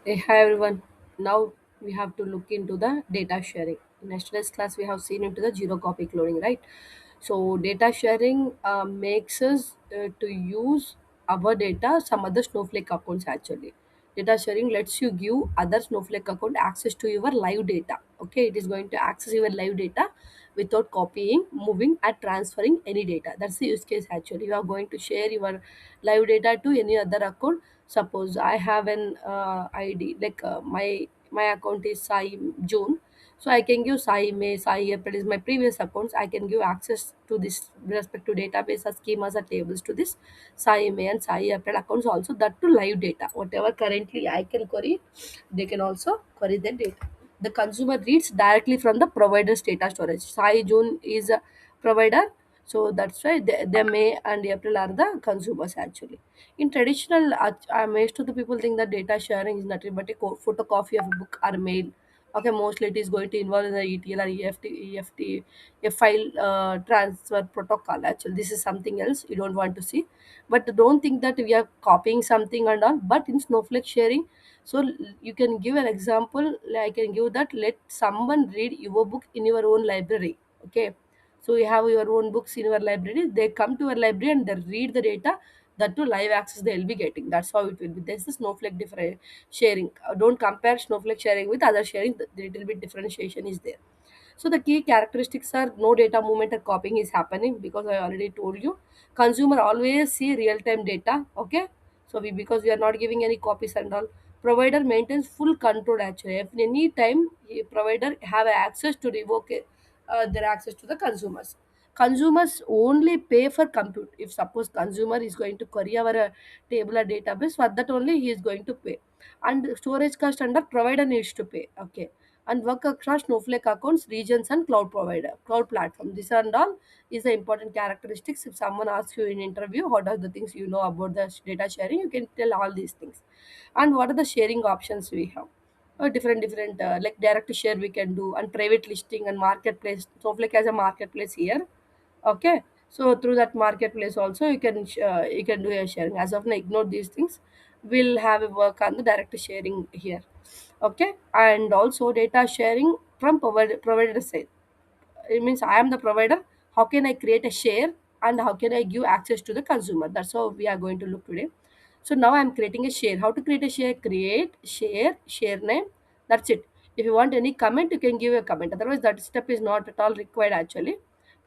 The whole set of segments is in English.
Hi everyone. Now we have to look into the data sharing. In yesterday's class, we have seen into the zero copy cloning, right? So data sharing makes us to use our data some other Snowflake accounts actually. Data sharing lets you give other Snowflake account access to your live data. Okay, it is going to access your live data without copying, moving, and transferring any data. That's the use case actually. You are going to share your live data to any other account. Suppose I have an ID like my account is Sai June, so I can give Sai May, Sai April is my previous accounts. I can give access to this with respect to database or schemas or tables to this Sai May and Sai April accounts also, that to live data. Whatever currently I can query, they can also query the data. The consumer reads directly from the provider's data storage. Sai June is a provider, so that's why they May and April are the consumers actually. In traditional, most of the people think that data sharing is nothing but a photocopy of a book or mail. Okay, mostly it is going to involve in the ETL or EFT, a file transfer protocol. Actually, this is something else you don't want to see. But don't think that we are copying something and all. But in Snowflake sharing, so you can give an example. Like I can give that let someone read your book in your own library. Okay, so you have your own books in your library. They come to your library and they read the data, that to live access they'll be getting. That's how it will be. There's the Snowflake different sharing. Don't compare Snowflake sharing with other sharing. The little bit differentiation is there. So the key characteristics are no data movement or copying is happening, because I already told you. Consumer always see real time data. Okay, so we, because we are not giving any copies and all. Provider maintains full control actually. If any time provider have access to revoke their access to the consumers. Consumers only pay for compute. If suppose consumer is going to query our table or database, for that only he is going to pay, and storage cost under provider needs to pay. Okay, and work across Snowflake accounts, regions, and cloud provider, cloud platform. This and all is the important characteristics. If someone asks you in interview, what are the things you know about the data sharing, you can tell all these things. And what are the sharing options we have? Different like direct share we can do, and private listing and marketplace. Snowflake has a marketplace here. Okay, so through that marketplace also you can do a sharing. As of now, ignore these things. We'll have a work on the direct sharing here. Okay, and also data sharing from provider side. It means I am the provider. How can I create a share, and how can I give access to the consumer? That's how we are going to look today. So now I'm creating a share. How to create a share? Create share, share name. That's it. If you want any comment, you can give a comment. Otherwise, that step is not at all required actually.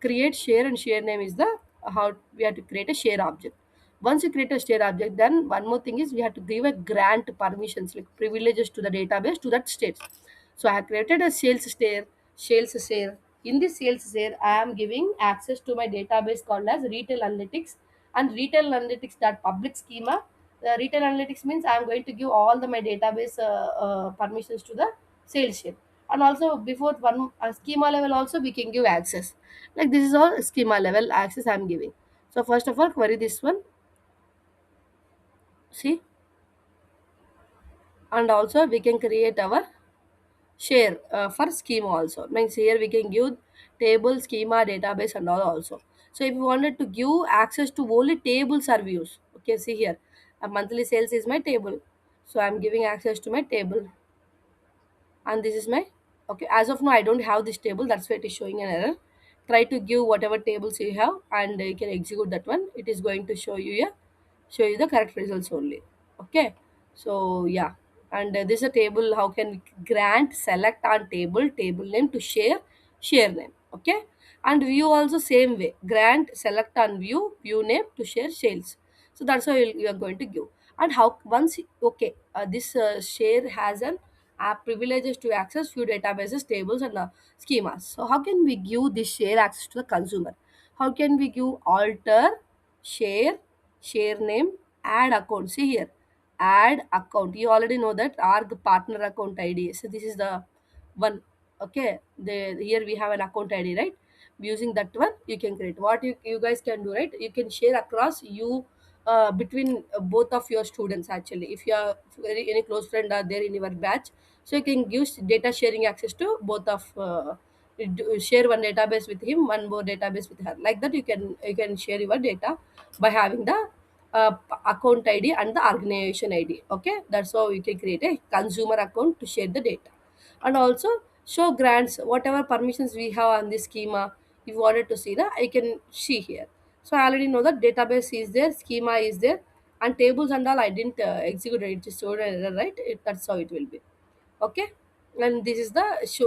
Create share and share name is the how we have to create a share object. Once you create a share object, then one more thing is we have to give a grant permissions like privileges to the database to that state. So I have created a sales share. In this sales share, I am giving access to my database called as retail analytics, and retail analytics that public schema. The retail analytics means I am going to give all the my database permissions to the sales share. And also before one schema level also we can give access. Like this is all schema level access I am giving. So first of all query this one. See, and also we can create our share for schema also. Means here we can give table, schema, database and all also. So if you wanted to give access to only tables or views, okay, see here a monthly sales is my table, so I'm giving access to my table, and this is my, okay, as of now I don't have this table, that's why it is showing an error. Try to give whatever tables you have, and you can execute that one. It is going to show you the correct results only. Okay, so yeah, and this is a table. How can we grant select on table name to share name. Okay, and view also same way, grant select on view name to share sales. So that's how you are going to give. And how once okay, this share has an app privileges to access few databases, tables, and schemas. So how can we give this share access to the consumer? How can we give alter share, share name, add account? See here, add account. You already know that ARG partner account ID. So this is the one. Okay, here we have an account ID, right? Using that one, you can create what you guys can do, right? You can share across you between both of your students actually. If you are any close friend are there in your batch, so you can give data sharing access to both of share one database with him, one more database with her. Like that, you can share your data by having the account ID and the organization ID. Okay, that's how you can create a consumer account to share the data. And also show grants, whatever permissions we have on this schema. If you wanted to see that, I can see here. So I already know that database is there, schema is there, and tables and all I didn't execute it. It just showed an error, right? That's how it will be. Okay, and this is the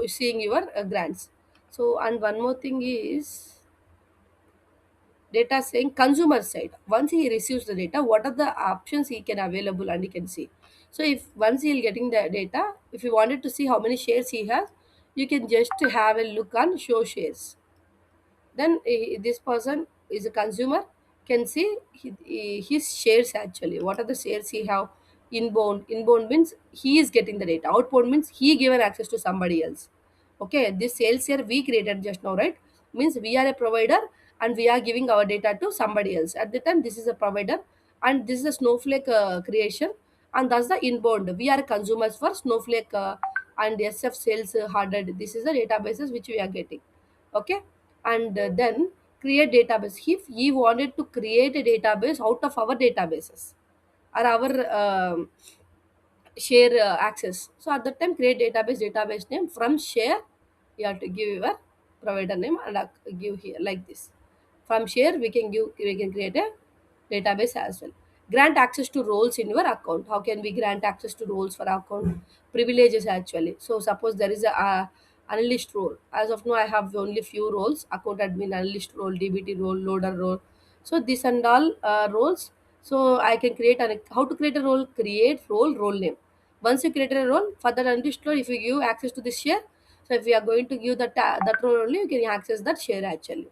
seeing your grants. So and one more thing is data saying consumer side, once he receives the data, what are the options he can available and he can see. So if once he'll getting the data, if you wanted to see how many shares he has, you can just have a look on show shares. Then this person is a consumer, can see his shares actually, what are the shares he have. Inbound means he is getting the data, outbound means he given access to somebody else. Okay, this sales here we created just now, right? Means we are a provider and we are giving our data to somebody else. At the time this is a provider and this is a Snowflake creation, and that's the inbound, we are consumers for Snowflake and SF sales hardened. This is the databases which we are getting. Okay, and then create database. If he wanted to create a database out of our databases or our share access, so at that time create database name from share. You have to give your provider name and give here like this. From share we can create a database as well. Grant access to roles in your account. How can we grant access to roles for account? Privileges actually. So suppose there is a analyst role. As of now I have only few roles: account admin, analyst role, DBT role, loader role. So this and all roles. So I can create an, how to create a role? Create role name. Once you create a role for that analyst role, if you give access to this share, so if we are going to give that role only, you can access that share actually.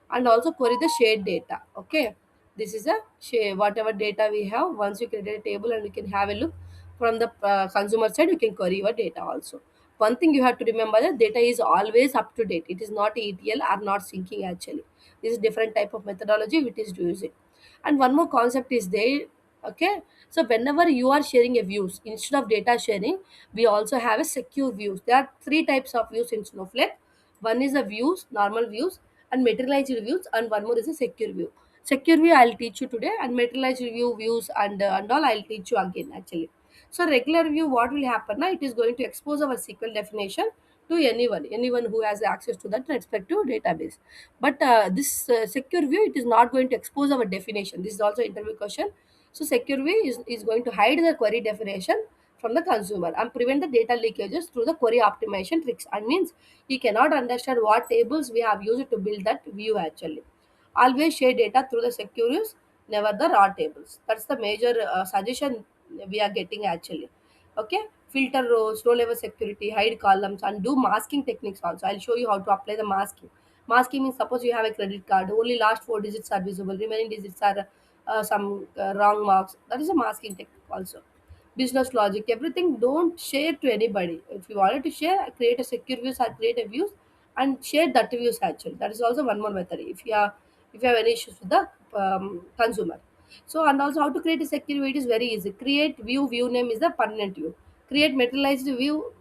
And also query the shared data. Okay, this is a share whatever data we have. Once you create a table and you can have a look from the consumer side, you can query your data also. One thing you have to remember, that data is always up to date. It is not ETL or not syncing actually. This is different type of methodology which is using. And one more concept is there. Okay, so whenever you are sharing a views, instead of data sharing, we also have a secure views. There are three types of views in Snowflake. One is the views, normal views, and materialized views, and one more is a secure view. Secure view I'll teach you today, and materialized views and all I'll teach you again actually. So regular view, what will happen now? It is going to expose our SQL definition to anyone who has access to that respective database. But this secure view, it is not going to expose our definition. This is also interview question. So secure view is going to hide the query definition from the consumer and prevent the data leakages through the query optimization tricks. And means he cannot understand what tables we have used to build that view actually. Always share data through the secure views, never the raw tables. That's the major suggestion we are getting actually. Okay, filter rows, row level security, hide columns, and do masking techniques also. I'll show you how to apply the masking. Masking means suppose you have a credit card, only last four digits are visible, remaining digits are some wrong marks. That is a masking technique also. Business logic, everything don't share to anybody. If you wanted to share, create a secure views or create a views and share that views actually. That is also one more method if you have any issues with the consumer. So and also how to create a secure view, it is very easy. Create view name is the permanent view. Create materialized view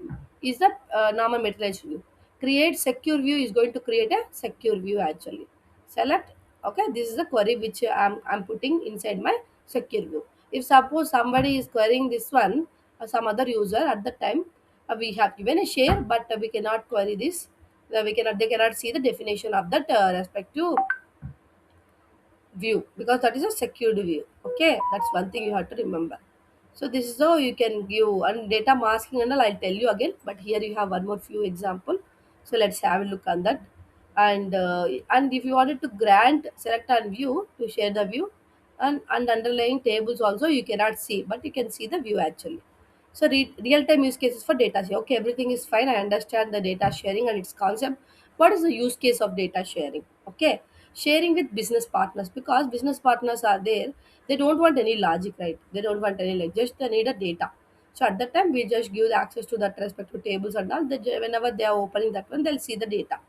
is the normal materialized view. Create secure view is going to create a secure view actually. Select. Okay, this is the query which I'm putting inside my secure view. If suppose somebody is querying this one, some other user at the time, we have given a share, but we cannot query this. We cannot, they cannot see the definition of that respective view because that is a secured view. Okay, that's one thing you have to remember. So this is how you can give and data masking and all I'll tell you again, but here you have one more few example. So let's have a look on that. And if you wanted to grant select and view to share the view, and underlying tables also you cannot see, but you can see the view actually. So real-time use cases for data sharing. Okay, everything is fine. I understand the data sharing and its concept. What is the use case of data sharing? Okay, sharing with business partners, because business partners are there. They don't want any logic, right? They don't want any like, just they need a data. So at that time we just give the access to that respective tables and all. Whenever they are opening that one, they'll see the data.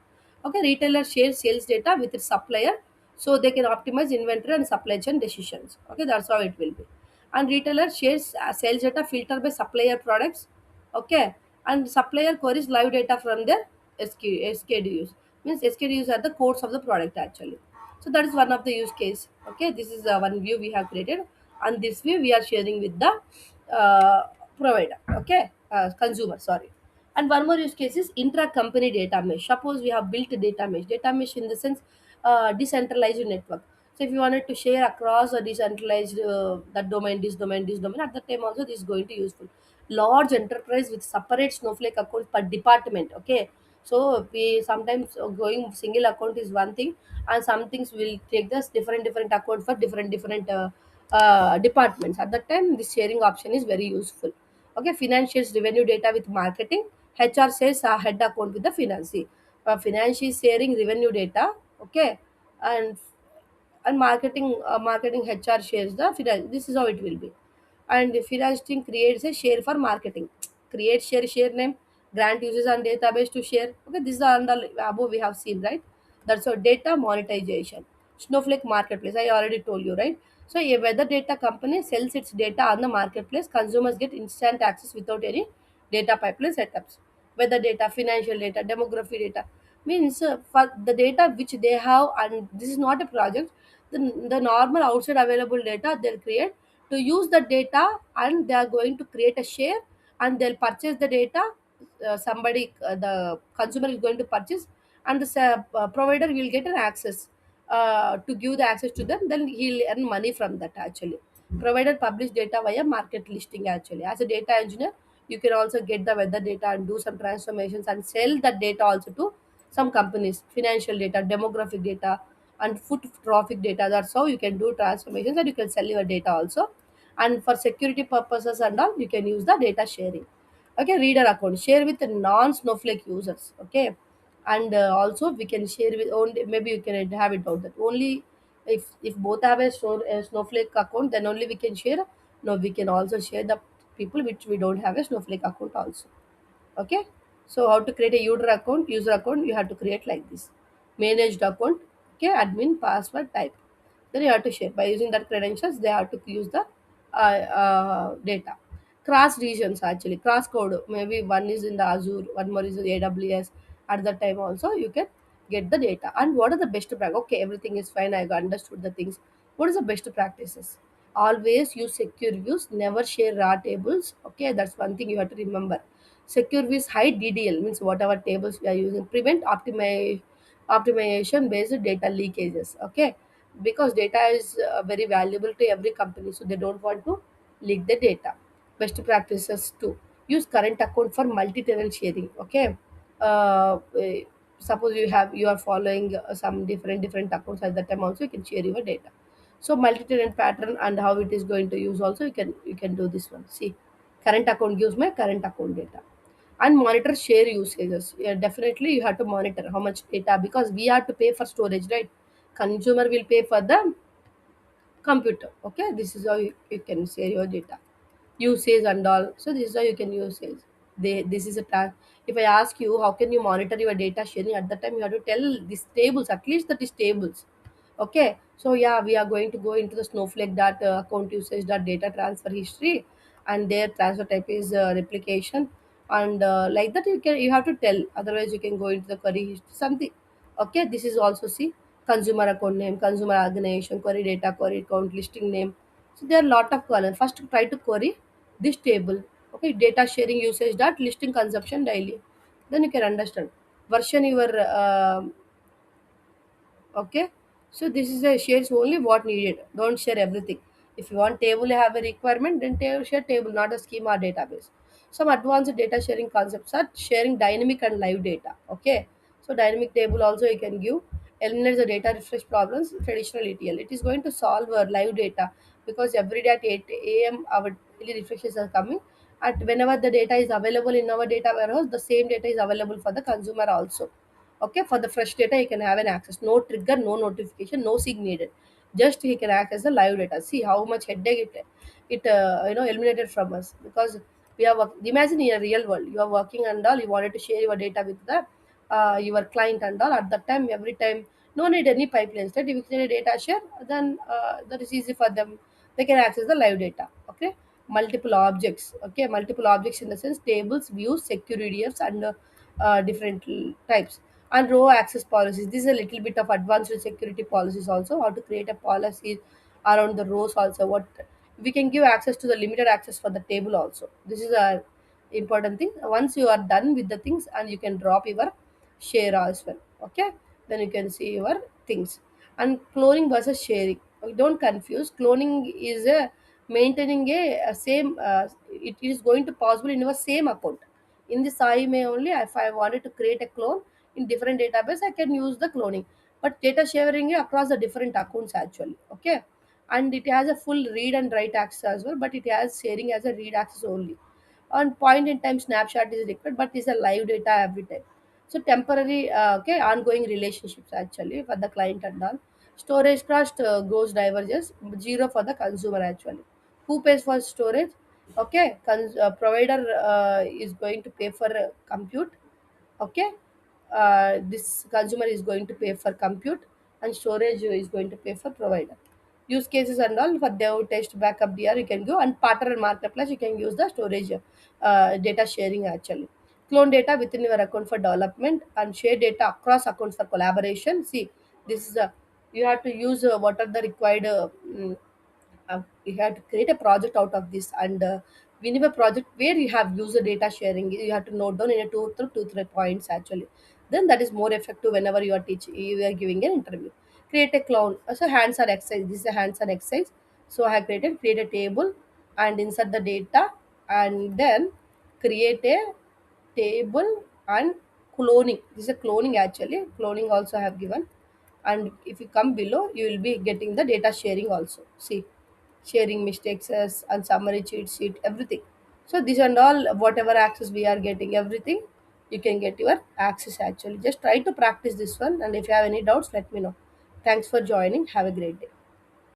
Okay, retailer shares sales data with its supplier, so they can optimize inventory and supply chain decisions. Okay, that's how it will be. And retailer shares sales data filtered by supplier products. Okay, and supplier queries live data from their SKUs. Means SKUs are the codes of the product actually. So that is one of the use case. Okay, this is one view we have created, and this view we are sharing with the provider. Okay, consumer. Sorry. And one more use case is intra-company data mesh. Suppose we have built a data mesh. Data mesh in the sense decentralized network. So if you wanted to share across a decentralized that domain, this domain, at that time also this is going to useful. Large enterprise with separate Snowflake account per department. Okay, so we sometimes going single account is one thing, and some things will take this different account for different departments. At that time, this sharing option is very useful. Okay, financials revenue data with marketing. HR says head account with the finance. Finance is sharing revenue data. Okay, and marketing HR shares the finance. This is how it will be. And the finance team creates a share for marketing. Create share name, grant users and database to share. Okay, this is the above we have seen, right? That's our data monetization. Snowflake marketplace. I already told you, right? So a weather data company sells its data on the marketplace. Consumers get instant access without any data pipeline setups. Weather data, financial data, demography data means for the data which they have, and this is not a project. The normal outside available data they'll create to use the data, and they are going to create a share, and they'll purchase the data. Somebody the consumer is going to purchase, and the provider will get an access to give the access to them, then he'll earn money from that actually. Provider publish data via market listing actually. As a data engineer, you can also get the weather data and do some transformations and sell that data also to some companies. Financial data, demographic data, and foot traffic data. That's how you can do transformations, and you can sell your data also. And for security purposes and all, you can use the data sharing. Okay, reader account share with the non-Snowflake users. Okay, and also we can share with only, maybe you can have it out that only if both have a Snowflake account, then only we can share. No, we can also share the people which we don't have a Snowflake account also. Okay, so how to create a user account you have to create like this. Managed account. Okay, admin password type, then you have to share by using that credentials. They have to use the data. Cross regions actually, cross code, maybe one is in the Azure, one more is in AWS. At that time also you can get the data. And what are the best practice? Okay, everything is fine, I understood the things. What is the best practices? Always use secure views, never share raw tables. Okay, that's one thing you have to remember. Secure views hide DDL, means whatever tables we are using. Prevent optimization based data leakages. Okay, because data is very valuable to every company, so they don't want to leak the data. Best practices too: use current account for multi-tenant sharing. Okay, suppose you are following some different accounts. At that time also you can share your data. So multi-tenant pattern and how it is going to use also, you can do this one. See, current account gives my current account data. And monitor share usages. Yeah, definitely you have to monitor how much data, because we have to pay for storage, right? Consumer will pay for the computer. Okay, this is how you can share your data usage and all. So this is how you can use it. This is a tag. If I ask you how can you monitor your data sharing, at that time you have to tell these tables, at least that is tables. Okay, so yeah, we are going to go into the Snowflake data account usage dot data transfer history, and their transfer type is replication, and like that you have to tell. Otherwise, you can go into the query history something. Okay, this is also see consumer account name, consumer organization, query data, query count, listing name. So there are lot of columns. First, try to query this table. Okay, data sharing usage dot listing consumption daily. Then you can understand. Version your okay, so this is a shares only what needed. Don't share everything. If you want table have a requirement, then share table, not a schema database. Some advanced data sharing concepts are sharing dynamic and live data. Okay, so dynamic table also you can give. Eliminate the data refresh problems. Traditional ETL, it is going to solve live data, because every day at 8 a.m. our daily refreshes are coming. At whenever the data is available in our data warehouse, the same data is available for the consumer also. Okay, for the fresh data he can have an access, no trigger, no notification, no sig needed. Just he can access the live data. See how much headache it eliminated from us. Because we are imagine in a real world you are working and all, you wanted to share your data with the your client and all. At that time, every time, no need any pipelines, right? If you can data share, then that is easy for them. They can access the live data. Okay, multiple objects. Okay, multiple objects in the sense tables, views, secure EDFs, and different types. And row access policies, this is a little bit of advanced security policies also, how to create a policy around the rows also. What we can give access to the limited access for the table also, this is a important thing. Once you are done with the things, and you can drop your share as well. Okay, then you can see your things. And cloning versus sharing, don't confuse. Cloning is a maintaining a same it is going to possible in your same account. In this IMA only, if I wanted to create a clone in different database, I can use the cloning. But data sharing across the different accounts actually. Okay, and it has a full read and write access as well, but it has sharing as a read access only. On point in time snapshot is required, but it's a live data every time. So temporary, okay, ongoing relationships actually for the client and all. Storage cost goes diverges, zero for the consumer actually. Who pays for storage? Okay, provider is going to pay for compute. Okay, this consumer is going to pay for compute, and storage is going to pay for provider. Use cases and all for dev test backup DR you can go, and partner and marketplace you can use the storage data sharing actually. Clone data within your account for development, and share data across accounts for collaboration. See, this is a, you have to use what are the required you have to create a project out of this. And we need a project where you have user data sharing, you have to note down in a two, three points actually. Then that is more effective whenever you are teaching, you are giving an interview. Create a clone. So hands on exercise, this is a hands on exercise. So I have create a table and insert the data, and then create a table and cloning. This is a cloning actually, cloning also I have given. And if you come below, you will be getting the data sharing also. See, sharing mistakes and summary cheat sheet, everything. So this and all, whatever access we are getting, everything you can get your access actually. Just try to practice this one, and if you have any doubts, let me know. Thanks for joining. Have a great day.